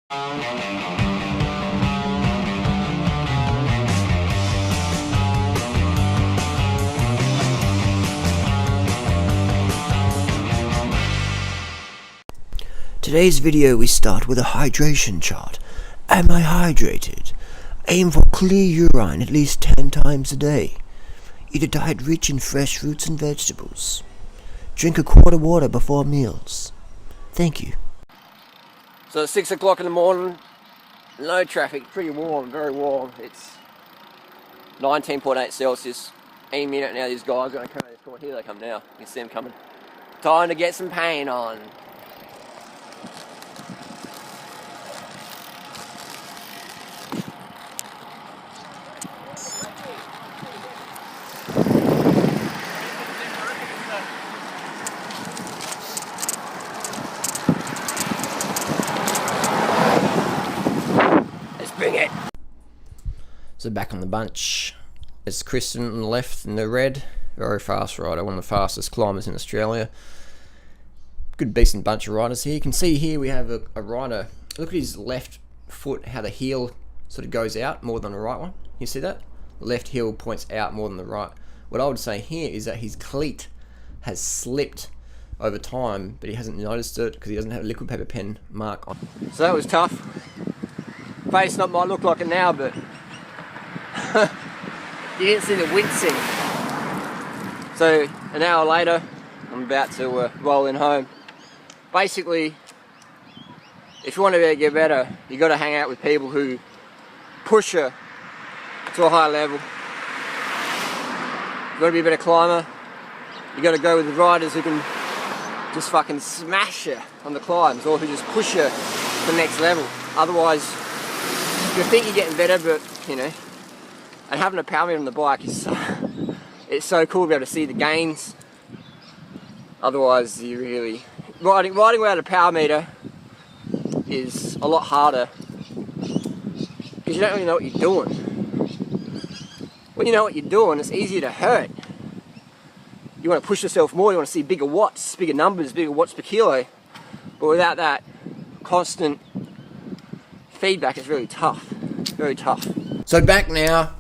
Today's video we start with a hydration chart. Am I hydrated? Aim for clear urine at least 10 times a day. Eat a diet rich in fresh fruits and vegetables. Drink a quart of water before meals. Thank you. So it's 6 o'clock in the morning, no traffic, pretty warm, very warm. It's 19.8 Celsius. Any minute now these guys are going to come out of this corner. Here they come now. You can see them coming. Time to get some paint on. Bring it. So back on the bunch, it's Kristen on the left in the red, very fast rider, one of the fastest climbers in Australia. Good decent bunch of riders here. You can see here we have a rider. Look at his left foot, how the heel sort of goes out more than the right one. You see that? The left heel points out more than the right. What I would say here is that his cleat has slipped over time, but he hasn't noticed it because he doesn't have a liquid paper pen mark on. So that was tough. Face not might look like it now, but you didn't see the wincing. So an hour later, I'm about to roll in home. Basically, if you want to get better, you got to hang out with people who push you to a higher level. You got to be a better climber. You got to go with the riders who can just fucking smash you on the climbs, or who just push you to the next level. Otherwise, you think you're getting better, but you know, and having a power meter on the bike is it's so cool to be able to see the gains. Otherwise, you really riding without a power meter is a lot harder because you don't really know what you're doing. When you know what you're doing, it's easier to hurt. You want to push yourself more. You want to see bigger watts, bigger numbers, bigger watts per kilo. But without that constant feedback, is really tough, very tough. So back now,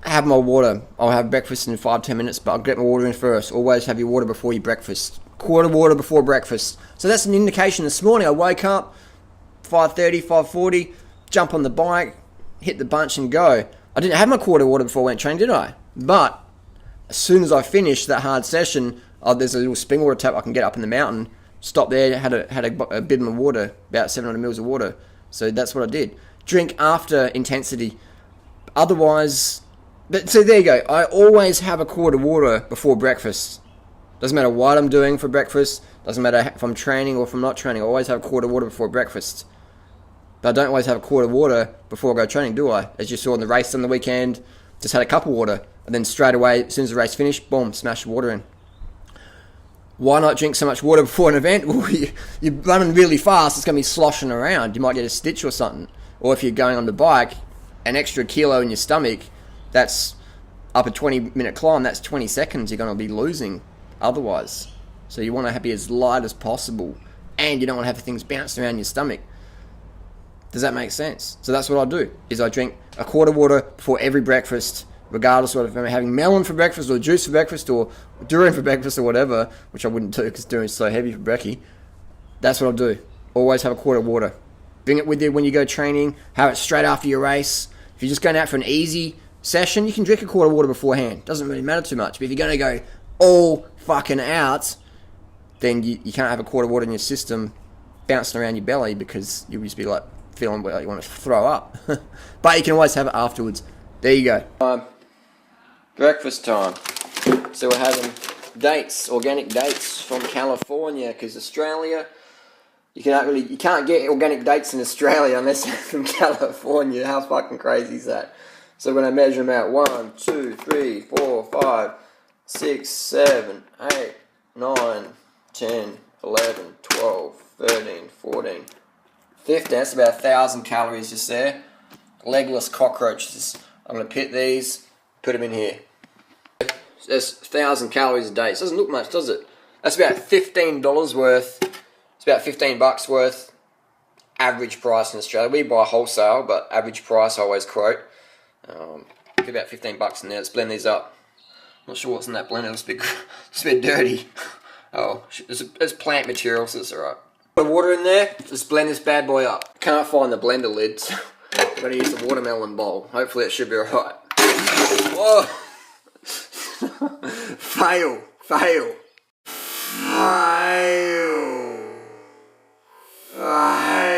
have my water. I'll have breakfast in 5-10 minutes, but I'll get my water in first. Always have your water before your breakfast. Quart of water before breakfast. So that's an indication. This morning I woke up 5:30, 5:40, jump on the bike, hit the bunch and go. I didn't have my quart of water before I went training, did I? But as soon as I finished that hard session, there's a little spring water tap I can get up in the mountain. Stop there, had a bit of my water, about 700 mils of water. So that's what I did. Drink after intensity. Otherwise, so there you go. I always have a quart of water before breakfast. Doesn't matter what I'm doing for breakfast. Doesn't matter if I'm training or if I'm not training. I always have a quart of water before breakfast. But I don't always have a quart of water before I go training, do I? As you saw in the race on the weekend, just had a cup of water. And then straight away, as soon as the race finished, boom, smash the water in. Why not drink so much water before an event? Well, you're running really fast, it's going to be sloshing around. You might get a stitch or something. Or if you're going on the bike, an extra kilo in your stomach, that's up a 20-minute climb, that's 20 seconds you're going to be losing otherwise. So you want to be as light as possible, and you don't want to have things bouncing around your stomach. Does that make sense? So that's what I do, is I drink a quart of water before every breakfast, regardless of if I'm having melon for breakfast or juice for breakfast or durian for breakfast or whatever, which I wouldn't do because durian's so heavy for brekkie. That's what I'll do. Always have a quart of water. Bring it with you when you go training. Have it straight after your race. If you're just going out for an easy session, you can drink a quart of water beforehand. Doesn't really matter too much. But if you're going to go all fucking out, then you can't have a quart of water in your system bouncing around your belly because you'll just be like feeling like you want to throw up. But you can always have it afterwards. There you go. Breakfast time. So we're having dates, organic dates from California, because Australia, you can't get organic dates in Australia unless they're from California. How fucking crazy is that? So we're going to measure them out. 1, 2, 3, 4, 5, 6, 7, 8, 9, 10, 11, 12, 13, 14, 15. That's about 1,000 calories just there. Legless cockroaches. I'm going to pit these, put them in here. That's 1,000 calories a day. It doesn't look much, does it? That's about $15 worth. It's about $15 worth average price in Australia. We buy wholesale, but average price I always quote. About 15 bucks in there. Let's blend these up. Not sure what's in that blender. It's a bit dirty. Oh, it's plant material, so it's alright. Put water in there. Just blend this bad boy up. Can't find the blender lids. I'm going to use the watermelon bowl. Hopefully it should be alright. Oh! Fail. Fail. Fail. Fail.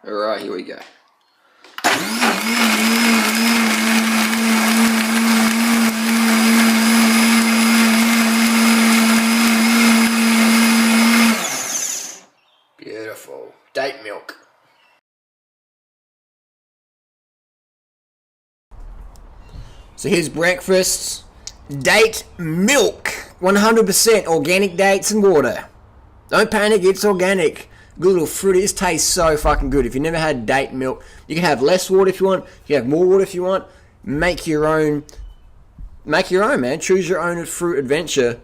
Alright, here we go. Beautiful. Date milk. So here's breakfast. Date milk. 100% organic dates and water. Don't panic, it's organic. Good little fruity. This tastes so fucking good. If you've never had date milk, you can have less water if you want. You can have more water if you want. Make your own. Make your own, man. Choose your own fruit adventure.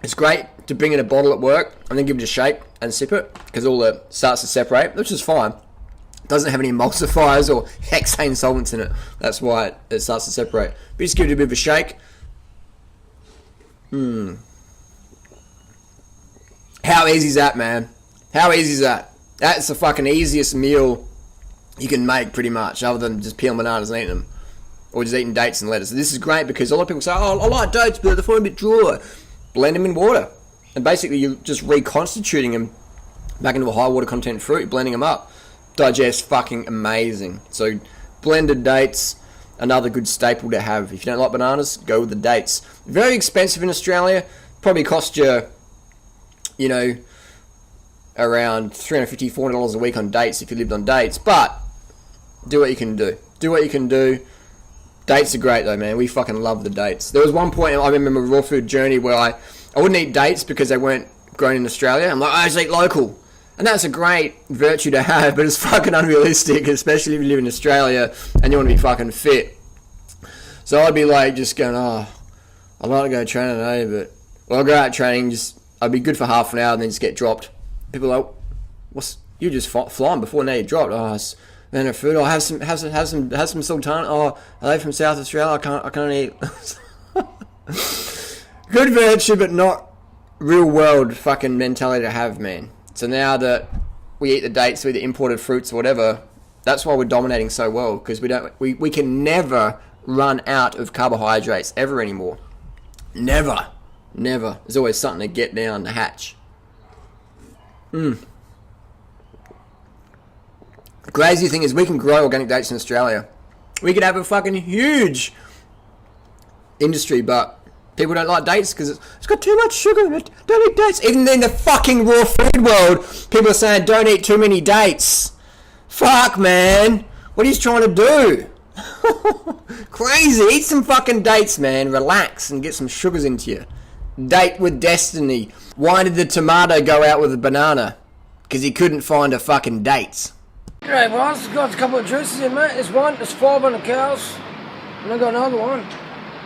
It's great to bring in a bottle at work and then give it a shake and sip it because all the starts to separate, which is fine. It doesn't have any emulsifiers or hexane solvents in it. That's why it starts to separate. But just give it a bit of a shake. How easy is that, man? How easy is that? That's the fucking easiest meal you can make, pretty much, other than just peeling bananas and eating them. Or just eating dates and lettuce. This is great because a lot of people say, oh, I like dates, but they're a bit dry. Blend them in water. And basically, you're just reconstituting them back into a high water content fruit, blending them up. Digest fucking amazing. So, blended dates, another good staple to have. If you don't like bananas, go with the dates. Very expensive in Australia. Probably cost you, you know, around $350, $400 a week on dates if you lived on dates. But, do what you can do. Do what you can do. Dates are great though, man. We fucking love the dates. There was one point, I remember a raw food journey where I wouldn't eat dates because they weren't grown in Australia. I'm like, I just eat local. And that's a great virtue to have, but it's fucking unrealistic, especially if you live in Australia and you want to be fucking fit. So I'd be like, just going, oh, I'd like to go training today, but I'll go out training, I'd be good for half an hour and then just get dropped. People are like, you're just flying before, now you're dropped. Oh, it's then a food. Oh, have some sultana. Oh, are they from South Australia? I can't eat. Good virtue, but not real world fucking mentality to have, man. So now that we eat the dates, we eat the imported fruits or whatever, that's why we're dominating so well, because we can never run out of carbohydrates ever anymore. Never. There's always something to get down the hatch. The crazy thing is we can grow organic dates in Australia. We could have a fucking huge industry, but people don't like dates because it's got too much sugar in it. Don't eat dates. Even in the fucking raw food world, people are saying don't eat too many dates. Fuck, man. What are you trying to do? Crazy. Eat some fucking dates, man. Relax and get some sugars into you. Date with destiny. Why did the tomato go out with a banana? Because he couldn't find a fucking dates. G'day boss, got a couple of juices in, mate. There's 500 calories, and I got another one.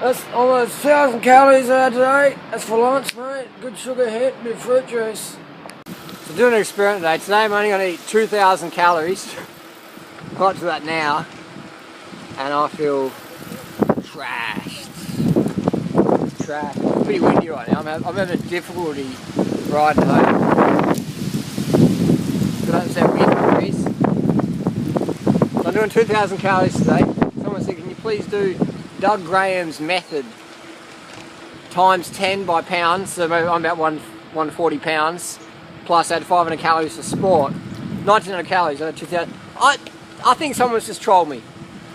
That's almost 1,000 calories I had today. That's for lunch, mate. Good sugar hit, bit of fruit juice. So doing an experiment today. Today I'm only going to eat 2,000 calories. Got to that now, and I feel trashed. Trash. It's pretty windy right now. I'm having difficulty riding home. So that's that wind breeze. So I'm doing 2,000 calories today. Someone said, can you please do Doug Graham's method times 10 by pounds? So maybe I'm about 140 pounds. Plus add 500 calories for sport. 1,900 calories, 2,000. I think someone's just trolled me.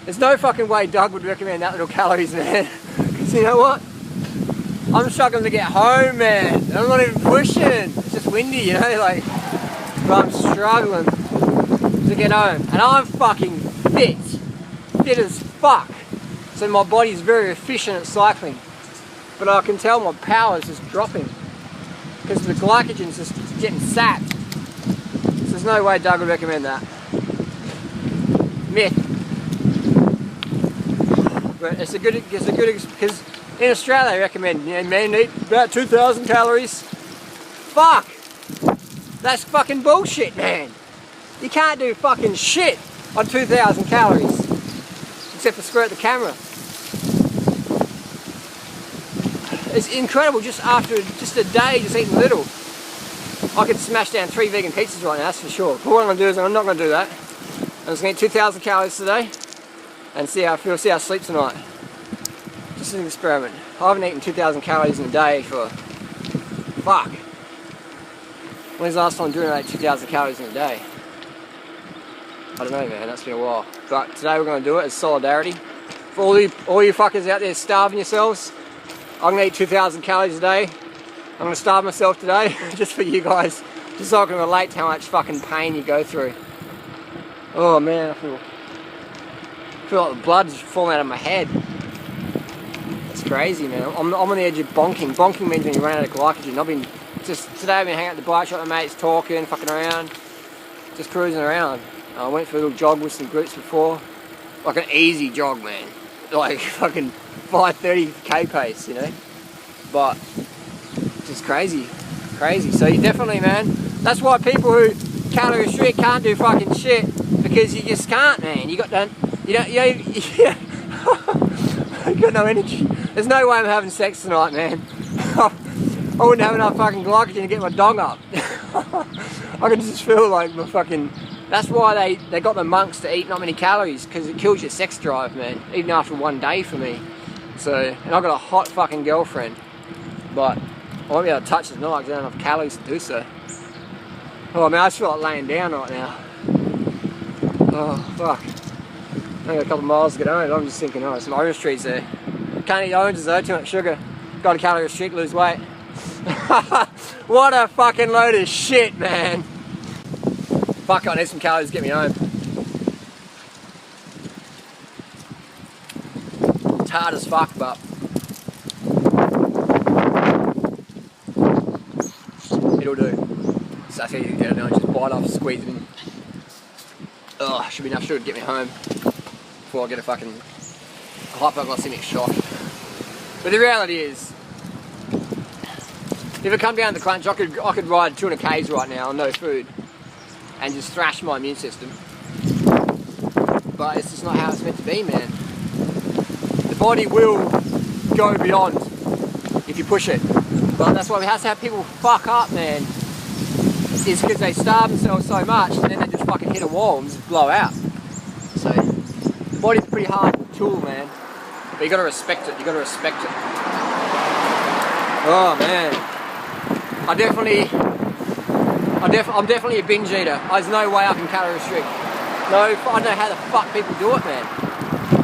There's no fucking way Doug would recommend that little calories, man. Because you know what? I'm struggling to get home, man. I'm not even pushing. It's just windy, you know, like, but I'm struggling to get home. And I'm fucking fit as fuck. So my body's very efficient at cycling. But I can tell my power is just dropping. Because the glycogen's just getting sapped. So there's no way Doug would recommend that. Myth. But it's a good, because In Australia, they recommend, you know, men eat about 2,000 calories. Fuck! That's fucking bullshit, man. You can't do fucking shit on 2,000 calories. Except for screw at the camera. It's incredible, just after just a day just eating little. I could smash down 3 vegan pizzas right now, that's for sure. But what I'm going to do is I'm not going to do that. I'm just going to eat 2,000 calories today and see how I feel, see how I sleep tonight. Just an experiment. I haven't eaten 2,000 calories in a day for... fuck. When's the last time I ate 2,000 calories in a day? I don't know, man, that's been a while. But today we're going to do it as solidarity. For all you fuckers out there starving yourselves, I'm going to eat 2,000 calories a day. I'm going to starve myself today, just for you guys. Just so I can relate to how much fucking pain you go through. Oh man, I feel like the blood's falling out of my head. That's crazy, man. I'm on the edge of bonking. Bonking means when you run out of glycogen. Today I've been hanging out at the bike shop with mates, talking, fucking around. Just cruising around. I went for a little jog with some groups before. Like an easy jog, man. Like fucking 5:30k pace, you know. But just crazy. So you definitely, man. That's why people who calorie restrict can't do fucking shit, because you just can't, man. You got no energy. There's no way I'm having sex tonight, man. I wouldn't have enough fucking glycogen to get my dong up. I can just feel like my fucking... That's why they got the monks to eat not many calories, because it kills your sex drive, man. Even after one day for me. So, and I've got a hot fucking girlfriend. But I won't be able to touch it tonight because I don't have enough calories to do so. Oh man, I just feel like laying down right now. Oh fuck. I got a couple of miles to get home. I'm just thinking, oh, some orange trees there. Can't eat oranges though, too much sugar. Got a calorie restrict, lose weight. What a fucking load of shit, man. Fuck, I need some calories to get me home. It's hard as fuck, but it'll do. So that's how you get it now, just bite off, squeeze it in. Oh, should be enough sugar to get me home before I get a fucking hypoglycemic shock. But the reality is, if it come down to the crunch, I could ride 200 k's right now on no food and just thrash my immune system. But it's just not how it's meant to be, man. The body will go beyond if you push it. But that's why we have to have people fuck up, man. Is because they starve themselves so much and then they just fucking hit a wall and just blow out. So, the body's a pretty hard tool, man. But you gotta respect it, Oh man. I'm definitely a binge eater. There's no way I can calorie restrict. No, I don't know how the fuck people do it, man.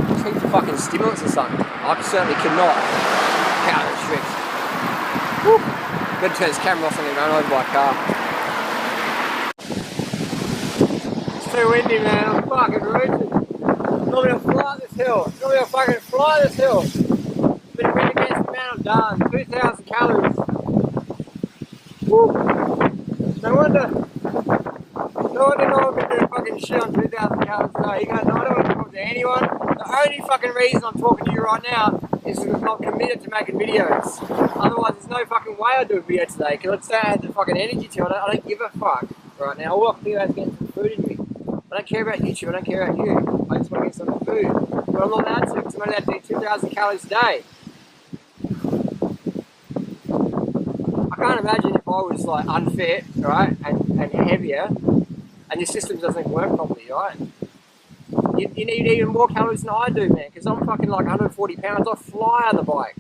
Just heaps of fucking stimulants or something. I certainly cannot calorie restrict. Woo. Better turn this camera off and get run over by a car. It's too windy, man. I'm fucking rooted. I'm not gonna fly this hill. I'm not gonna fucking fly this hill. Been red against the man, I'm done. 2,000 calories. Woo. No wonder no one can do fucking shit on 2,000 calories a day. You guys, I don't want to talk to anyone. The only fucking reason I'm talking to you right now is because I'm committed to making videos. Otherwise, there's no fucking way I'd do a video today, because I just don't have the fucking energy to. I don't give a fuck right now. All I can think about is getting some food in me. I don't care about YouTube, I don't care about you. I just want to get some food. But I'm not allowed to, because I'm only allowed to eat 2,000 calories a day. I can't imagine if I was like unfit, right, and heavier, and your system doesn't work properly, right? You need even more calories than I do, man, because I'm fucking like 140 pounds. I fly on the bike,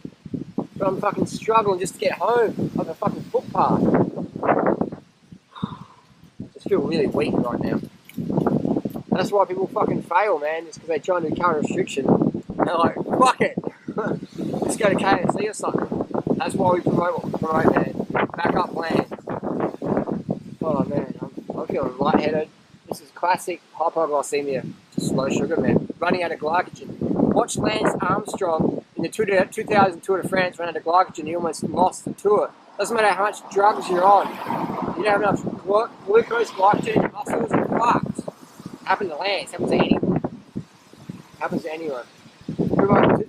but I'm fucking struggling just to get home on the fucking footpath. I just feel really weak right now. That's why people fucking fail, man. It's because they try and do calorie restriction. They're like, fuck it, let's go to KFC or something. That's why we promote what we promote, man. Backup plans. Oh man, I'm feeling lightheaded. This is classic hypoglycemia, just low sugar, man. Running out of glycogen. Watch Lance Armstrong in the 2000 Tour de France run out of glycogen. He almost lost the tour. Doesn't matter how much drugs you're on. You don't have enough glucose, glycogen in your muscles, you're fucked. Happens to Lance, happens to anyone. Happens to anyone.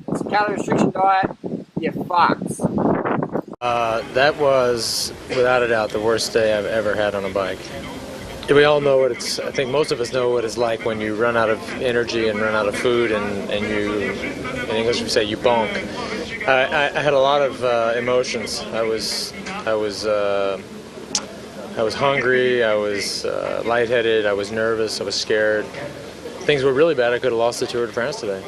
It's a calorie restriction diet. you're fucked. That was, without a doubt, the worst day I've ever had on a bike. We all know what it's, I think most of us know what it's like when you run out of energy and run out of food and you, in English we say you bonk. I had a lot of emotions. I was hungry, I was lightheaded, I was nervous, I was scared. Things were really bad. I could have lost the Tour de France today.